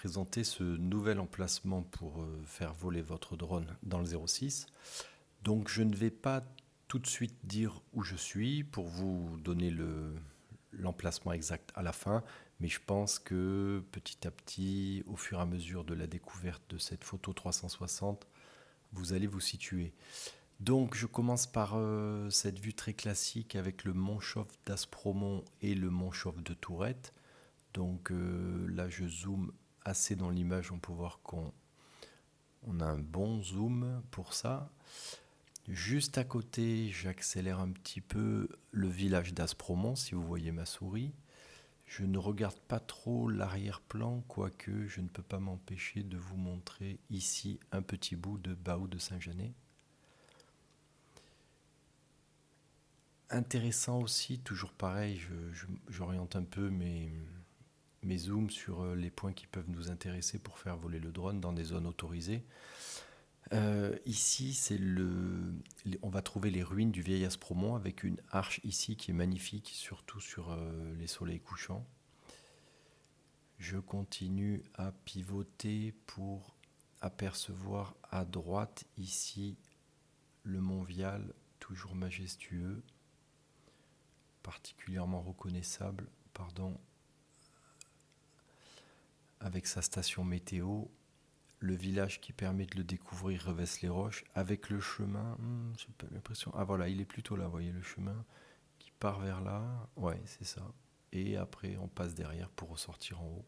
présenter ce nouvel emplacement pour faire voler votre drone dans le 06. Donc je ne vais pas tout de suite dire où je suis pour vous donner l'emplacement exact à la fin, mais je pense que petit à petit, au fur et à mesure de la découverte de cette photo 360, vous allez vous situer. Donc je commence par cette vue très classique avec le mont Chauve d'Aspromont et le mont Chauve de Tourette. Donc là je zoome assez dans l'image, on peut voir qu'on a un bon zoom pour ça. Juste à côté, j'accélère un petit peu le village d'Aspromont, si vous voyez ma souris. Je ne regarde pas trop l'arrière-plan, quoique je ne peux pas m'empêcher de vous montrer ici un petit bout de Baou de Saint-Genès. Intéressant aussi, toujours pareil, j'oriente un peu mes zooms sur les points qui peuvent nous intéresser pour faire voler le drone dans des zones autorisées. Ici, on va trouver les ruines du vieil Aspromont avec une arche ici qui est magnifique, surtout sur les soleils couchants. Je continue à pivoter pour apercevoir à droite ici le mont Vial, toujours majestueux, particulièrement reconnaissable, avec sa station météo. Le village qui permet de le découvrir, Revesse-les-Roches, avec le chemin, j'ai pas l'impression. Ah voilà, il est plutôt là, vous voyez le chemin qui part vers là. Ouais, c'est ça. Et après, on passe derrière pour ressortir en haut.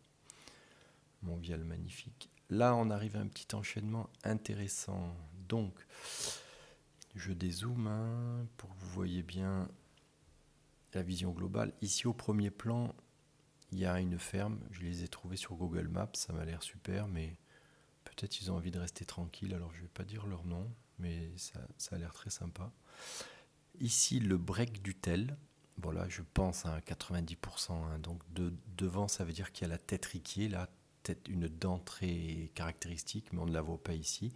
Mont Vial magnifique. Là, on arrive à un petit enchaînement intéressant. Donc, je dézoome pour que vous voyez bien la vision globale. Ici, au premier plan, il y a une ferme. Je les ai trouvés sur Google Maps. Ça m'a l'air super, mais peut-être ils ont envie de rester tranquilles. Alors, je ne vais pas dire leur nom, mais ça a l'air très sympa. Ici, le break du Tel. Voilà, je pense à 90%. Donc, devant, ça veut dire qu'il y a la tête riquier, là, une dent très caractéristique, mais on ne la voit pas ici.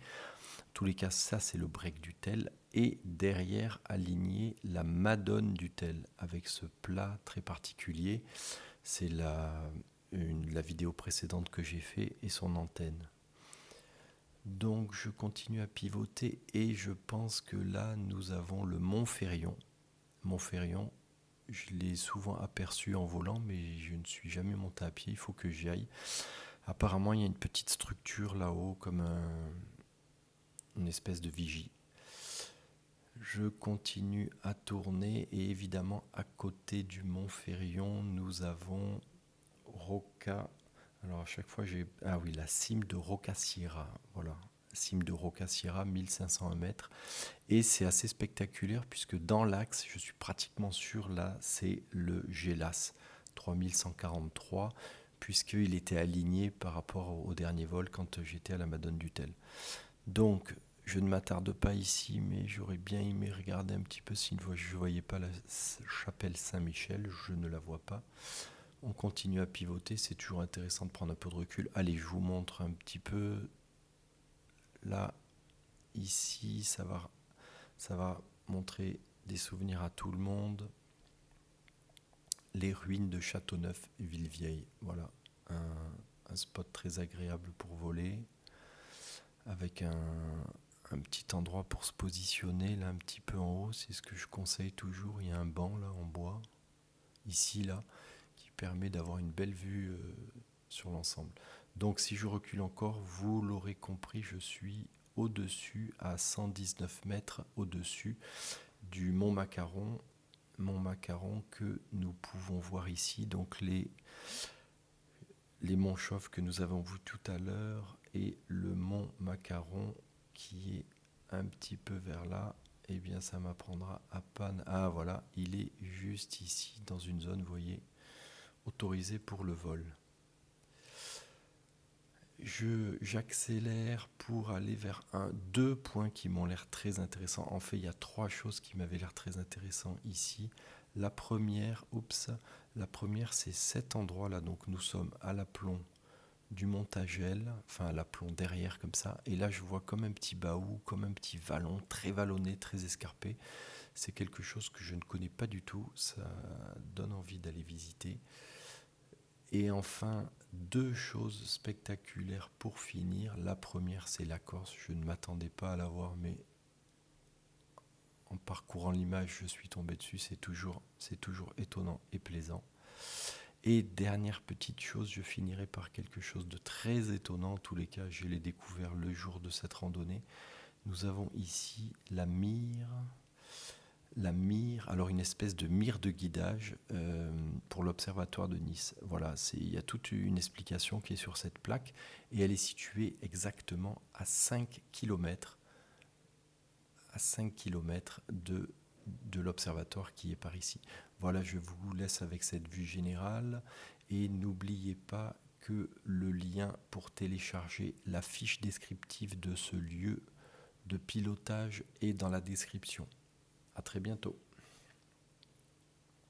En tous les cas, ça c'est le break du Tel. Et derrière, aligné, la Madone du Tel, avec ce plat très particulier. C'est la vidéo précédente que j'ai fait et son antenne. Donc je continue à pivoter et je pense que là, nous avons le Montferrion. Montferrion, je l'ai souvent aperçu en volant, mais je ne suis jamais monté à pied, il faut que j'y aille. Apparemment, il y a une petite structure là-haut, comme une espèce de vigie. Je continue à tourner et évidemment, à côté du Montferrion, nous avons Roca. Alors à chaque fois, ah oui, la cime de Roca Sierra. Voilà, cime de Roca Sierra, 1501 mètres. Et c'est assez spectaculaire puisque dans l'axe, je suis pratiquement sûr, là, c'est le Gélas 3143. Puisqu'il était aligné par rapport au dernier vol quand j'étais à la Madone du Tel. Donc, je ne m'attarde pas ici, mais j'aurais bien aimé regarder un petit peu si je ne voyais pas la chapelle Saint-Michel, je ne la vois pas. On continue à pivoter, c'est toujours intéressant de prendre un peu de recul. Allez, je vous montre un petit peu. Là, ici, ça va montrer des souvenirs à tout le monde. Les ruines de Châteauneuf, Villevieille. Voilà, un spot très agréable pour voler, avec un petit endroit pour se positionner, là un petit peu en haut, c'est ce que je conseille toujours. Il y a un banc là en bois, ici là, qui permet d'avoir une belle vue sur l'ensemble. Donc si je recule encore, vous l'aurez compris, je suis au-dessus, à 119 mètres au-dessus du Mont Macaron. Mont Macaron que nous pouvons voir ici, donc les monts Chauves que nous avons vus tout à l'heure et le mont Macaron qui est un petit peu vers là. Eh bien ça m'apprendra à panne. Ah voilà, il est juste ici dans une zone, vous voyez, autorisée pour le vol. J'accélère pour aller vers deux points qui m'ont l'air très intéressants. En fait, il y a trois choses qui m'avaient l'air très intéressantes ici. La première, c'est cet endroit-là. Donc nous sommes à l'aplomb du Montagel, enfin à l'aplomb derrière comme ça. Et là, je vois comme un petit baou, comme un petit vallon, très vallonné, très escarpé. C'est quelque chose que je ne connais pas du tout. Ça donne envie d'aller visiter. Et enfin, Deux choses spectaculaires pour finir. La première, c'est la Corse. Je ne m'attendais pas à la voir, mais en parcourant l'image, je suis tombé dessus. C'est toujours étonnant et plaisant. Et dernière petite chose, je finirai par quelque chose de très étonnant. En tous les cas, je l'ai découvert le jour de cette randonnée. Nous avons ici la mire. La mire, alors une espèce de mire de guidage pour l'observatoire de Nice. Voilà, il y a toute une explication qui est sur cette plaque et elle est située exactement à 5 km de l'observatoire qui est par ici. Voilà, je vous laisse avec cette vue générale et n'oubliez pas que le lien pour télécharger la fiche descriptive de ce lieu de pilotage est dans la description. À très bientôt.